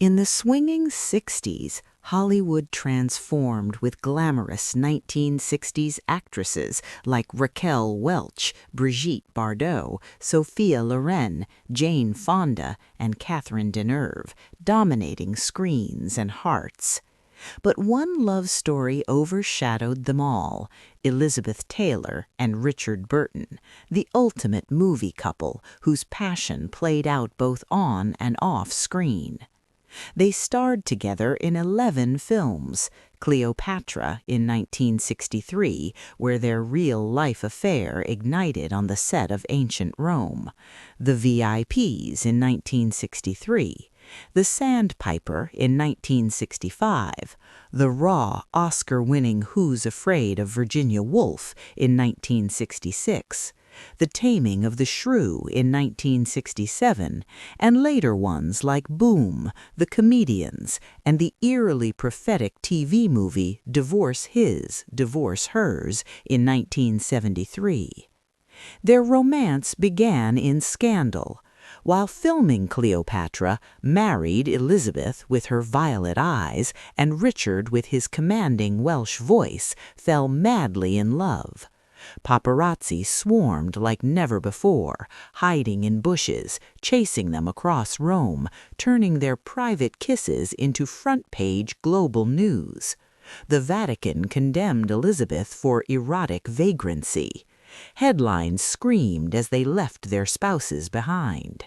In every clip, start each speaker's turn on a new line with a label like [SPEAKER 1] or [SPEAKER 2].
[SPEAKER 1] In the swinging 60s, Hollywood transformed with glamorous 1960s actresses like Raquel Welch, Brigitte Bardot, Sophia Loren, Jane Fonda, and Catherine Deneuve, dominating screens and hearts. But one love story overshadowed them all: Elizabeth Taylor and Richard Burton, the ultimate movie couple whose passion played out both on and off screen. They starred together in 11 films: Cleopatra in 1963, where their real-life affair ignited on the set of Ancient Rome; The VIPs in 1963, The Sandpiper in 1965, the raw, Oscar-winning Who's Afraid of Virginia Woolf in 1966, The Taming of the Shrew in 1967, and later ones like Boom, The Comedians, and the eerily prophetic TV movie Divorce His, Divorce Hers in 1973. Their romance began in scandal. While filming Cleopatra, married Elizabeth with her violet eyes and Richard with his commanding Welsh voice fell madly in love. Paparazzi swarmed like never before, hiding in bushes, chasing them across Rome, turning their private kisses into front-page global news. The Vatican condemned Elizabeth for erotic vagrancy. Headlines screamed as they left their spouses behind.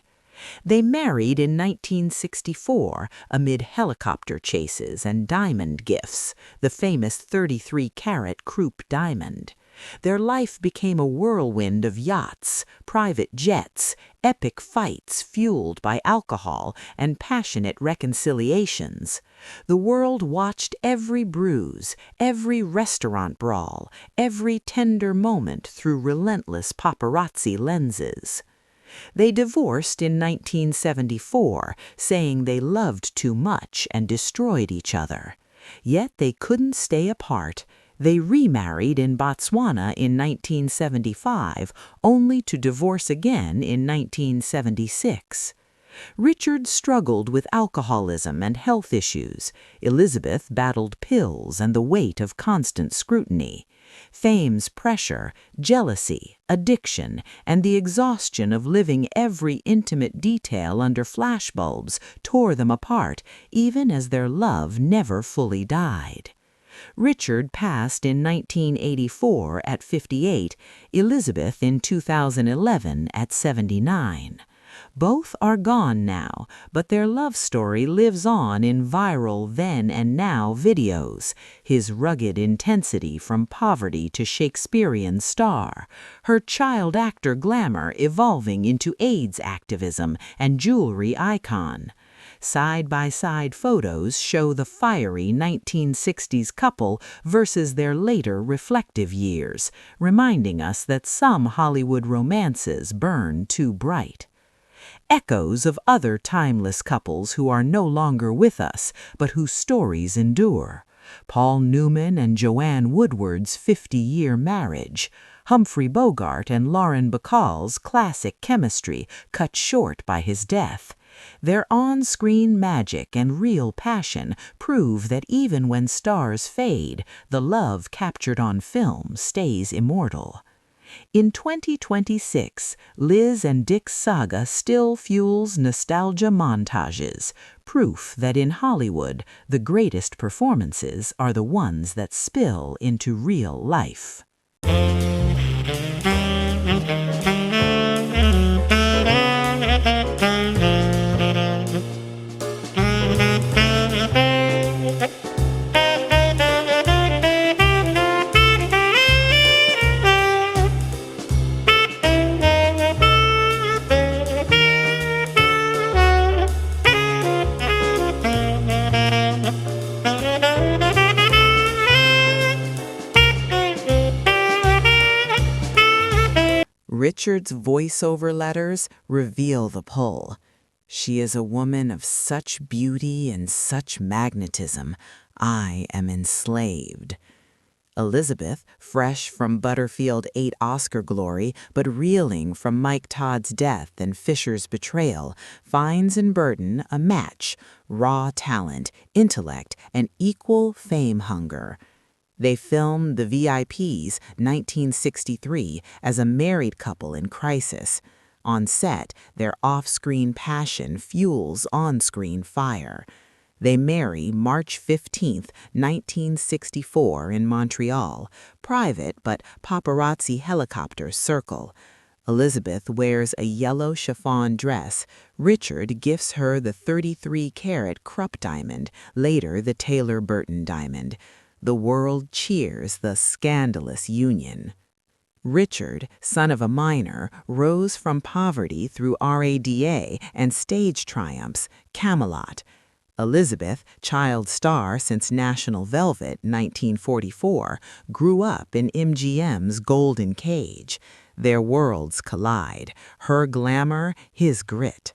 [SPEAKER 1] They married in 1964 amid helicopter chases and diamond gifts, the famous 33-carat Krupp diamond. Their life became a whirlwind of yachts, private jets, epic fights fueled by alcohol, and passionate reconciliations. The world watched every bruise, every restaurant brawl, every tender moment through relentless paparazzi lenses. They divorced in 1974, saying they loved too much and destroyed each other. Yet they couldn't stay apart. They remarried in Botswana in 1975, only to divorce again in 1976. Richard struggled with alcoholism and health issues. Elizabeth battled pills and the weight of constant scrutiny. Fame's pressure, jealousy, addiction, and the exhaustion of living every intimate detail under flashbulbs tore them apart, even as their love never fully died. Richard passed in 1984 at 58, Elizabeth in 2011 at 79. Both are gone now, but their love story lives on in viral then and now videos. His rugged intensity from poverty to Shakespearean star, her child actor glamour evolving into AIDS activism and jewelry icon. Side-by-side photos show the fiery 1960s couple versus their later reflective years, reminding us that some Hollywood romances burn too bright. Echoes of other timeless couples who are no longer with us, but whose stories endure. Paul Newman and Joanne Woodward's 50-year marriage. Humphrey Bogart and Lauren Bacall's classic chemistry cut short by his death. Their on-screen magic and real passion prove that even when stars fade, the love captured on film stays immortal. In 2026, Liz and Dick's saga still fuels nostalgia montages, proof that in Hollywood, the greatest performances are the ones that spill into real life. Richard's voiceover letters reveal the pull. She is a woman of such beauty and such magnetism. I am enslaved. Elizabeth, fresh from Butterfield 8 Oscar glory but reeling from Mike Todd's death and Fisher's betrayal, finds in Burton a match, raw talent, intellect, and equal fame hunger. They filmed The VIPs, 1963, as a married couple in crisis. On set, their off-screen passion fuels on-screen fire. They marry March 15, 1964 in Montreal, private but paparazzi helicopters circle. Elizabeth wears a yellow chiffon dress. Richard gifts her the 33-carat Krupp diamond, later the Taylor Burton diamond. The world cheers the scandalous union. Richard, son of a miner, rose from poverty through RADA and stage triumphs, Camelot. Elizabeth, child star since National Velvet, 1944, grew up in MGM's Golden Cage. Their worlds collide, her glamour, his grit.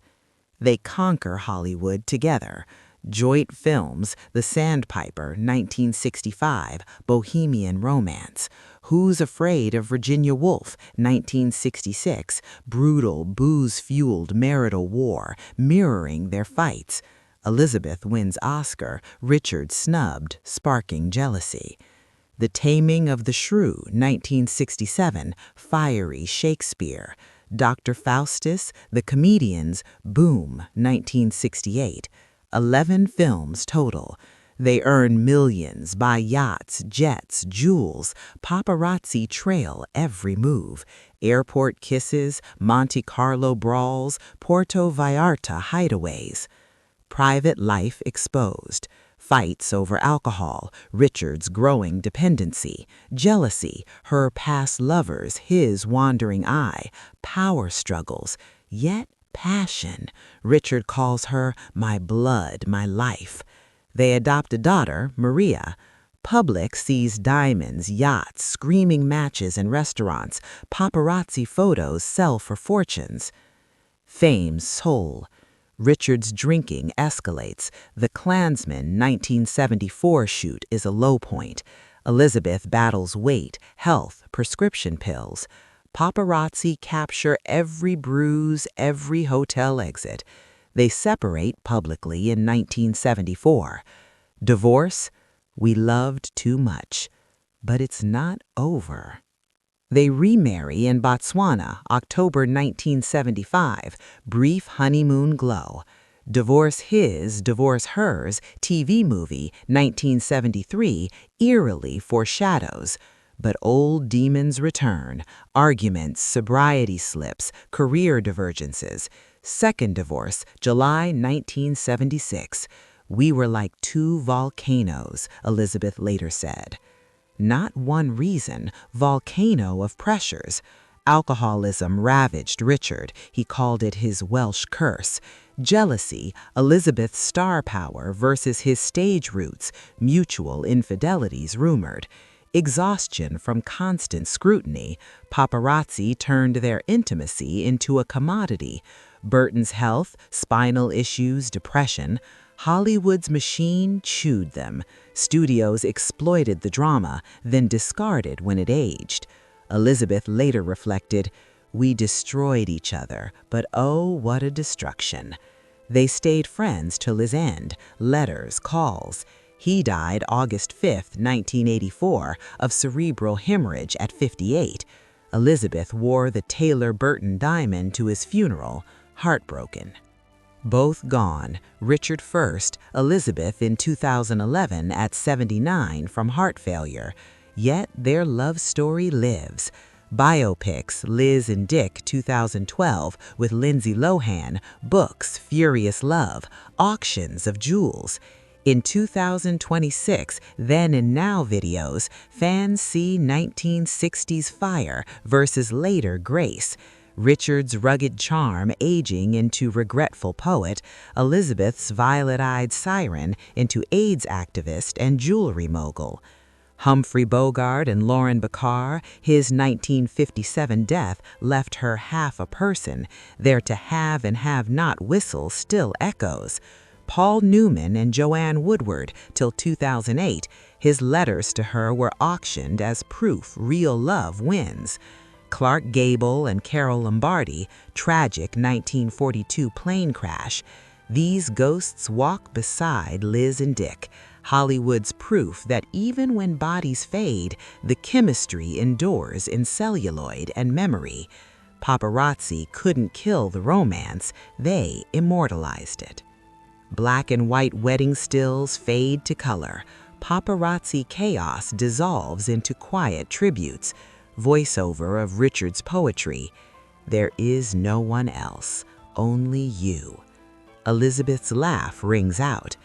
[SPEAKER 1] They conquer Hollywood together. Joint films, The Sandpiper, 1965, Bohemian Romance. Who's Afraid of Virginia Woolf, 1966, brutal, booze-fueled marital war, mirroring their fights. Elizabeth wins Oscar, Richard snubbed, sparking jealousy. The Taming of the Shrew, 1967, fiery Shakespeare. Dr. Faustus, The Comedians, Boom, 1968. 11 films total. They earn millions, buy yachts, jets, jewels. Paparazzi trail every move. Airport kisses, Monte Carlo brawls, Puerto Vallarta hideaways. Private life exposed. Fights over alcohol, Richard's growing dependency, jealousy, her past lovers, his wandering eye, power struggles, yet passion. Richard calls her my blood, my life. They adopt a daughter, Maria. Public sees diamonds, yachts, screaming matches in restaurants. Paparazzi photos sell for fortunes. Fame's soul. Richard's drinking escalates. The Klansman 1974 shoot is a low point. Elizabeth battles weight, health, prescription pills. Paparazzi capture every bruise, every hotel exit. They separate publicly in 1974. Divorce? We loved too much. But it's not over. They remarry in Botswana, October 1975, brief honeymoon glow. Divorce His, Divorce Hers, TV movie, 1973, eerily foreshadows. But old demons return, arguments, sobriety slips, career divergences. Second divorce, July 1976. We were like two volcanoes, Elizabeth later said. Not one reason, volcano of pressures. Alcoholism ravaged Richard. He called it his Welsh curse. Jealousy, Elizabeth's star power versus his stage roots, mutual infidelities rumored. Exhaustion from constant scrutiny. Paparazzi turned their intimacy into a commodity. Burton's health, spinal issues, depression. Hollywood's machine chewed them. Studios exploited the drama, then discarded when it aged. Elizabeth later reflected, "We destroyed each other, but oh, what a destruction." They stayed friends till his end, letters, calls. He died August 5, 1984, of cerebral hemorrhage at 58. Elizabeth wore the Taylor Burton diamond to his funeral, heartbroken. Both gone, Richard first, Elizabeth in 2011 at 79 from heart failure. Yet their love story lives. Biopics, Liz and Dick 2012 with Lindsay Lohan, books, Furious Love, auctions of jewels. In 2026 Then and Now videos, fans see 1960s fire versus later grace. Richard's rugged charm aging into regretful poet, Elizabeth's violet-eyed siren into AIDS activist and jewelry mogul. Humphrey Bogart and Lauren Bacall, his 1957 death left her half a person. Their to have and have not whistle still echoes. Paul Newman and Joanne Woodward till 2008, his letters to her were auctioned as proof real love wins. Clark Gable and Carol Lombardi, tragic 1942 plane crash. These ghosts walk beside Liz and Dick, Hollywood's proof that even when bodies fade, the chemistry endures in celluloid and memory. Paparazzi couldn't kill the romance, they immortalized it. Black and white wedding stills fade to color. Paparazzi chaos dissolves into quiet tributes. Voiceover of Richard's poetry. There is no one else, only you. Elizabeth's laugh rings out.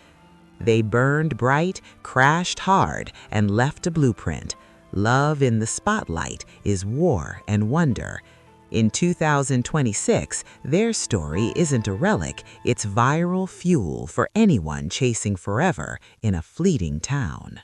[SPEAKER 1] They burned bright, crashed hard, and left a blueprint. Love in the spotlight is war and wonder. In 2026, their story isn't a relic, it's viral fuel for anyone chasing forever in a fleeting town.